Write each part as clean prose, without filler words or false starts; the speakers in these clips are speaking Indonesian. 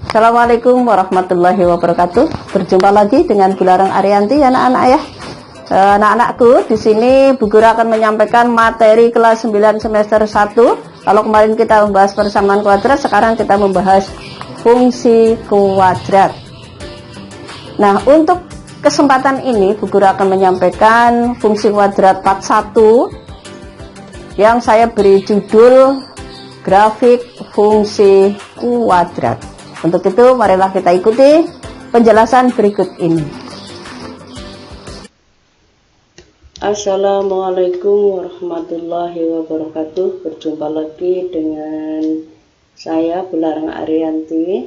Assalamualaikum warahmatullahi wabarakatuh. Berjumpa lagi dengan Bu Larang Ariyanti, anak-anak ya. Anak-anakku, di sini Bu Guru akan menyampaikan materi kelas 9 semester 1. Kalau kemarin kita membahas persamaan kuadrat, sekarang kita membahas fungsi kuadrat. Nah, untuk kesempatan ini Bu Guru akan menyampaikan fungsi kuadrat part 1 yang saya beri judul grafik fungsi kuadrat. Untuk itu, marilah kita ikuti penjelasan berikut ini. Assalamualaikum warahmatullahi wabarakatuh. Berjumpa lagi dengan saya, Bu Larang Ariyanti.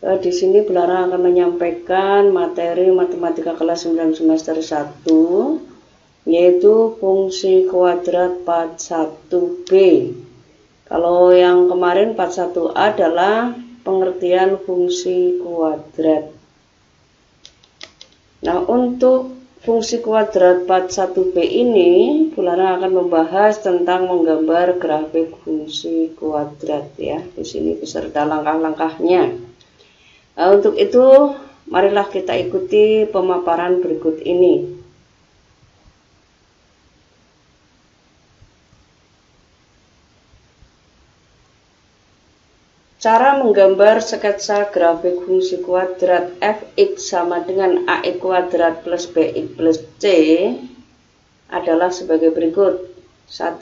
Di sini Bu Larang akan menyampaikan materi matematika kelas 9 semester 1, yaitu fungsi kuadrat part 1B. Kalau yang kemarin part 1A adalah pengertian fungsi kuadrat. Nah, untuk fungsi kuadrat part 1B ini, Bu Larang akan membahas tentang menggambar grafik fungsi kuadrat ya. Di sini beserta langkah-langkahnya. Nah, untuk itu, marilah kita ikuti pemaparan berikut ini. Cara menggambar sketsa grafik fungsi kuadrat fx sama dengan ax kuadrat plus bx plus c adalah sebagai berikut. 1.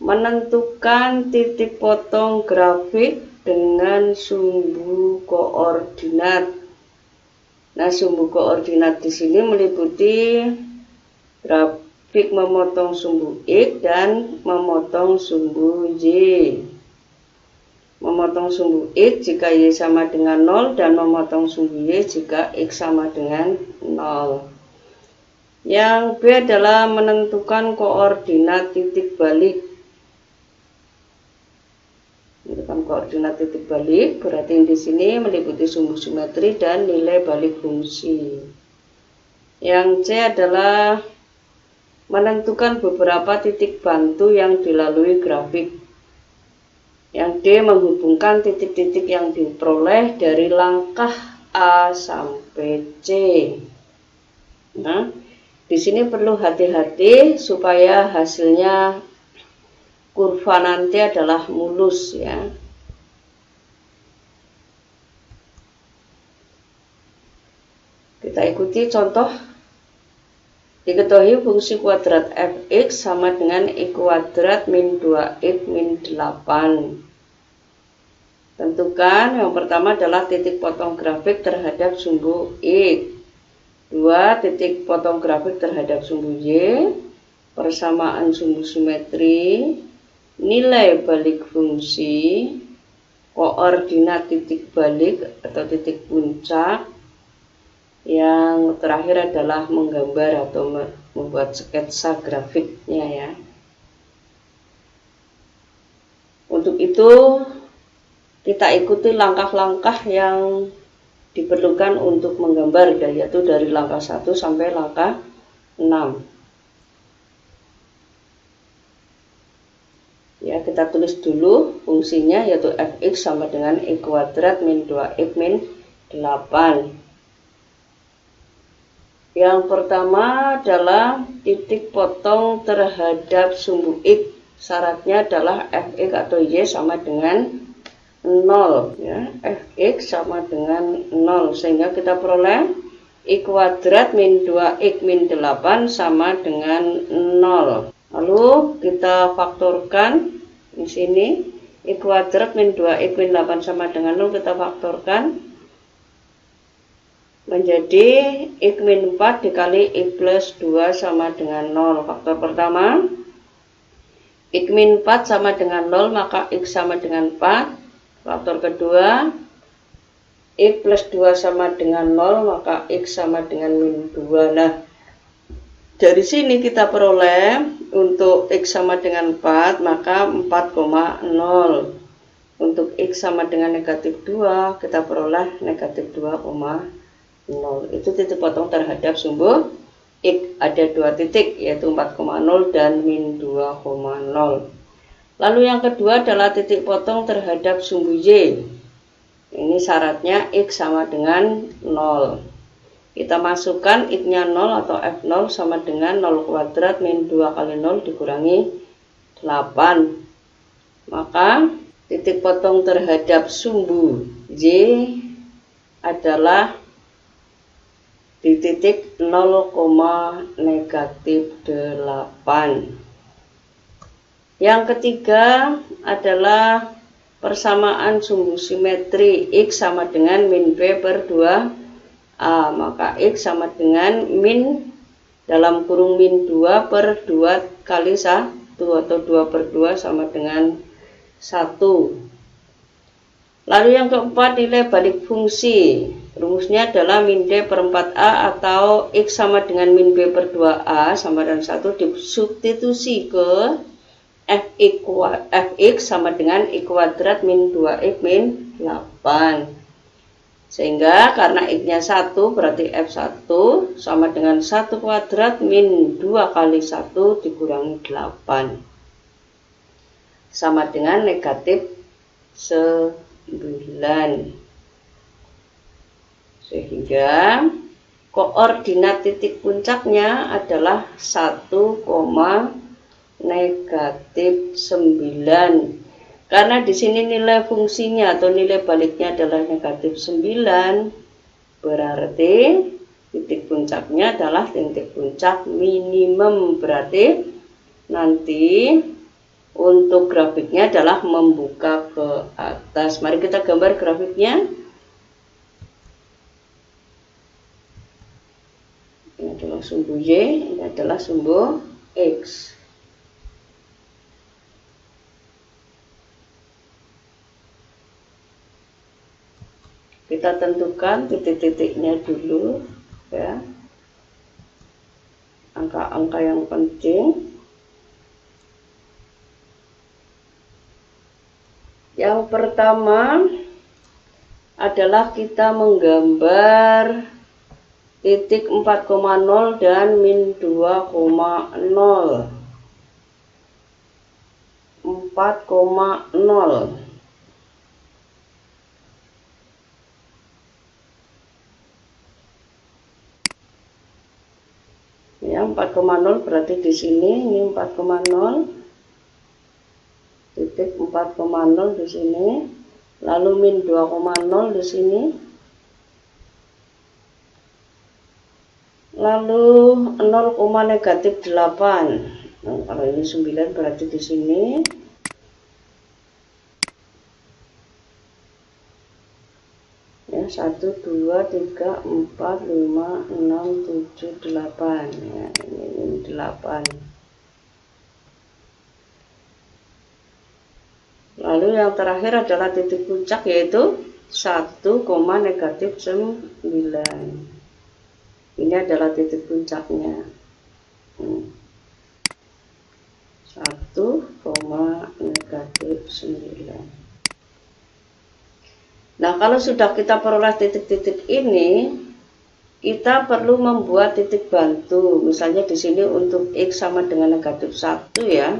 Menentukan titik potong grafik dengan sumbu koordinat. Nah, sumbu koordinat di sini meliputi grafik memotong sumbu x dan memotong sumbu y. Memotong sumbu x jika y sama dengan 0 dan memotong sumbu y jika x sama dengan 0. Yang B adalah menentukan koordinat titik balik. Menentukan koordinat titik balik berarti di sini meliputi sumbu simetri dan nilai balik fungsi. Yang C adalah menentukan beberapa titik bantu yang dilalui grafik. Yang D menghubungkan titik-titik yang diperoleh dari langkah A sampai C. Nah, di sini perlu hati-hati supaya hasilnya kurva nanti adalah mulus ya. Kita ikuti contoh. Diketahui fungsi kuadrat fx sama dengan x kuadrat min 2x min 8. Tentukan yang pertama adalah titik potong grafik terhadap sumbu x. 2. Titik potong grafik terhadap sumbu y. Persamaan sumbu simetri. Nilai balik fungsi. Koordinat titik balik atau titik puncak. Yang terakhir adalah menggambar atau membuat sketsa grafiknya ya. Untuk itu kita ikuti langkah-langkah yang diperlukan untuk menggambar, yaitu dari langkah 1 sampai langkah 6. Ya, kita tulis dulu fungsinya, yaitu fx sama dengan x kuadrat min 2x min 8. Yang pertama adalah titik potong terhadap sumbu x. Syaratnya adalah fx atau y sama dengan 0 ya. Fx sama dengan 0 sehingga kita peroleh x kuadrat min 2x min 8 sama dengan 0. Lalu kita faktorkan di sini x kuadrat min 2x min 8 sama dengan 0, kita faktorkan menjadi x min 4 dikali x plus 2 sama dengan 0. Faktor pertama, x min 4 sama dengan 0, maka x sama dengan 4. Faktor kedua, x plus 2 sama dengan 0, maka x sama dengan min 2. Nah, dari sini kita peroleh untuk x sama dengan 4, maka 4,0. Untuk x sama dengan negatif 2, kita peroleh negatif 2,0. Itu titik potong terhadap sumbu x. Ada dua titik, yaitu 4,0 dan min 2,0. Lalu yang kedua adalah titik potong terhadap sumbu Y. Ini syaratnya X sama dengan 0. Kita masukkan X-nya 0 atau F0 sama dengan 0 kuadrat min 2 kali 0 dikurangi 8. Maka titik potong terhadap sumbu Y adalah di titik 0, negatif 8. Yang ketiga adalah persamaan sumbu simetri X sama dengan min B per 2A. Maka X sama dengan min dalam kurung min 2 per 2 kali 1 atau 2 per 2 sama dengan 1. Lalu yang keempat, nilai balik fungsi. Rumusnya adalah min D per 4A atau X sama dengan min B per 2A sama dengan 1 disubstitusi ke Fx sama dengan I kuadrat min 2X min 8. Sehingga karena X-nya 1 berarti F1 sama dengan 1 kuadrat min 2 kali 1 dikurangi 8. Sama dengan negatif 9. Sehingga koordinat titik puncaknya adalah 1, negatif 9. Karena di sini nilai fungsinya atau nilai baliknya adalah negatif 9, berarti titik puncaknya adalah titik puncak minimum. Berarti nanti untuk grafiknya adalah membuka ke atas. Mari kita gambar grafiknya. Ini adalah sumbu Y, ini adalah sumbu X. Kita tentukan titik-titiknya dulu ya. Angka-angka yang penting. Yang pertama adalah kita menggambar titik 4,0 dan min 2,0. 4,0. Ya, 4,0 berarti di sini ini 4,0. Titik 4,0 di sini. Lalu min 2,0 di sini. Lalu 0, negatif 8. Nah, kalau ini 9 berarti di sini. Ya, 1, 2, 3, 4, 5, 6, 7, 8. Ya, ini 8. Lalu yang terakhir adalah titik puncak yaitu 1, negatif 9. Ini adalah titik puncaknya. 1, negatif 9. Nah, kalau sudah kita peroleh titik-titik ini, kita perlu membuat titik bantu. Misalnya di sini untuk X sama dengan negatif 1 ya.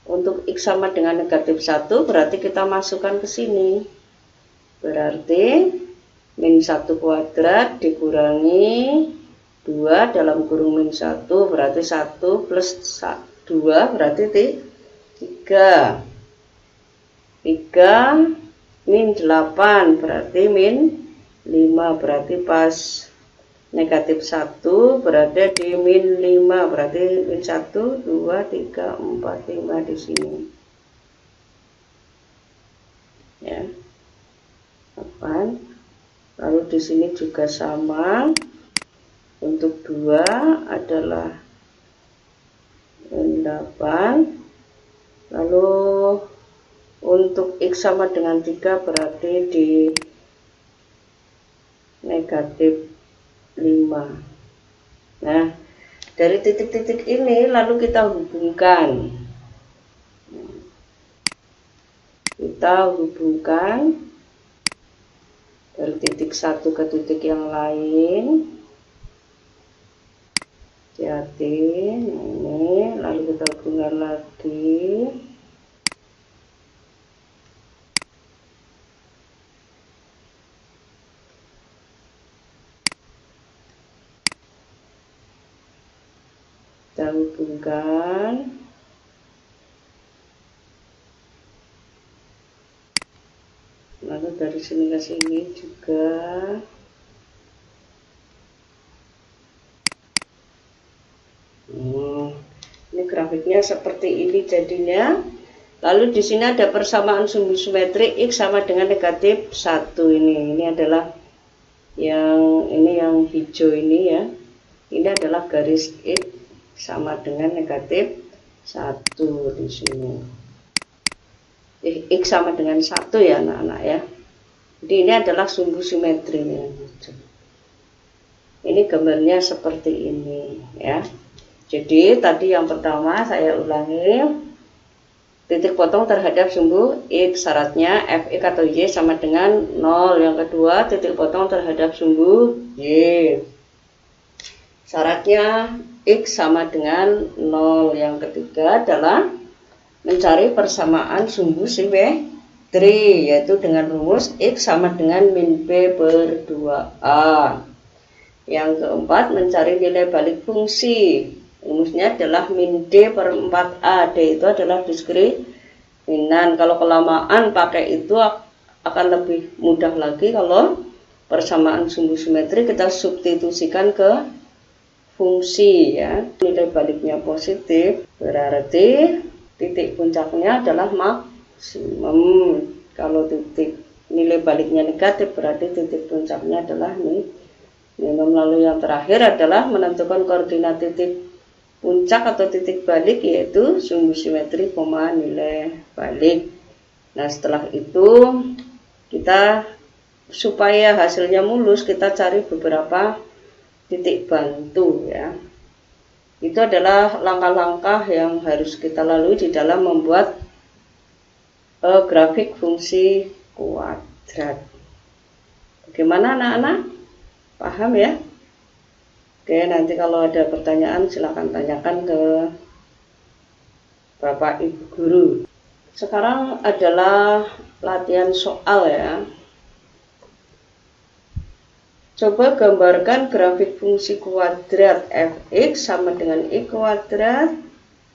Untuk X sama dengan negatif 1 berarti kita masukkan ke sini. Berarti min 1 kuadrat dikurangi 2 dalam kurung min 1 berarti 1 plus 2 berarti 3. 3 min 8 berarti min 5, berarti pas negatif 1 berada di min 5, berarti min 1, 2, 3, 4, 5 di sini. Ya. 8. Lalu di sini juga sama. Untuk 2 adalah min 8. Lalu untuk X sama dengan 3 berarti di negatif 5. Nah, dari titik-titik ini lalu kita hubungkan. Dari titik 1 ke titik yang lain. Hati-hati, ini lalu kita hubungkan Ulang lagi. Kita hubungkan. Lalu dari sini ke sini juga. Ini grafiknya seperti ini jadinya. Lalu di sini ada persamaan sumbu simetri X sama dengan negatif 1 ini. Ini adalah yang hijau ini ya. Ini adalah garis X sama dengan negatif 1 di sini. X sama dengan 1 ya anak-anak ya. Jadi ini adalah sumbu simetrinya. Ini gambarnya seperti ini ya. Jadi tadi yang pertama saya ulangi, titik potong terhadap sumbu X, syaratnya Fx atau Y sama dengan 0. Yang kedua, titik potong terhadap sumbu Y, syaratnya X sama dengan 0. Yang ketiga adalah mencari persamaan sumbu simetri, yaitu dengan rumus X sama dengan min B per 2A. Yang keempat, mencari nilai balik fungsi. Rumusnya adalah min D per 4A. D itu adalah diskriminan. Kalau kelamaan pakai itu akan lebih mudah lagi kalau persamaan sumbu simetri kita substitusikan ke fungsi ya. Nilai baliknya positif berarti titik puncaknya adalah maksimum. Kalau titik nilai baliknya negatif berarti titik puncaknya adalah minimum. Lalu yang terakhir adalah menentukan koordinat titik puncak atau titik balik, yaitu sumbu simetri, nilai balik. Nah setelah itu kita supaya hasilnya mulus kita cari beberapa titik bantu ya. Itu adalah langkah-langkah yang harus kita lalui di dalam membuat grafik fungsi kuadrat. Bagaimana anak-anak? Paham ya? Oke, nanti kalau ada pertanyaan silahkan tanyakan ke Bapak Ibu Guru. Sekarang adalah latihan soal ya. Coba gambarkan grafik fungsi kuadrat Fx sama dengan X kuadrat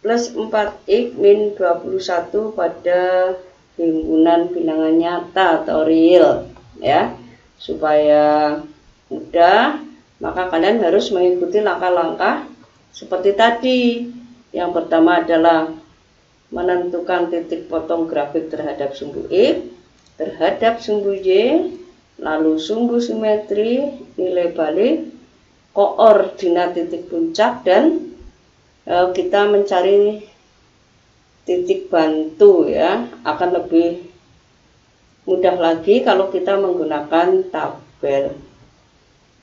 plus 4X min 21 pada himpunan bilangan nyata atau real ya. Supaya mudah, maka kalian harus mengikuti langkah-langkah seperti tadi. Yang pertama adalah menentukan titik potong grafik terhadap sumbu X, terhadap sumbu Y, lalu sumbu simetri, nilai balik, koordinat titik puncak, dan kita mencari titik bantu ya. Akan lebih mudah lagi kalau kita menggunakan tabel.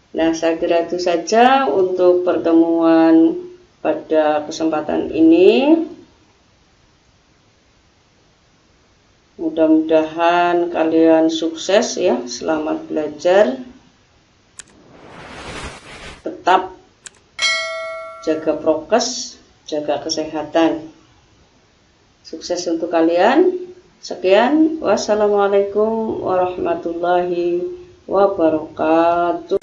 Nah, saya kira itu saja untuk pertemuan pada kesempatan ini. Mudah-mudahan kalian sukses ya, selamat belajar. Tetap jaga prokes, jaga kesehatan. Sukses untuk kalian. Sekian, wassalamualaikum warahmatullahi wabarakatuh.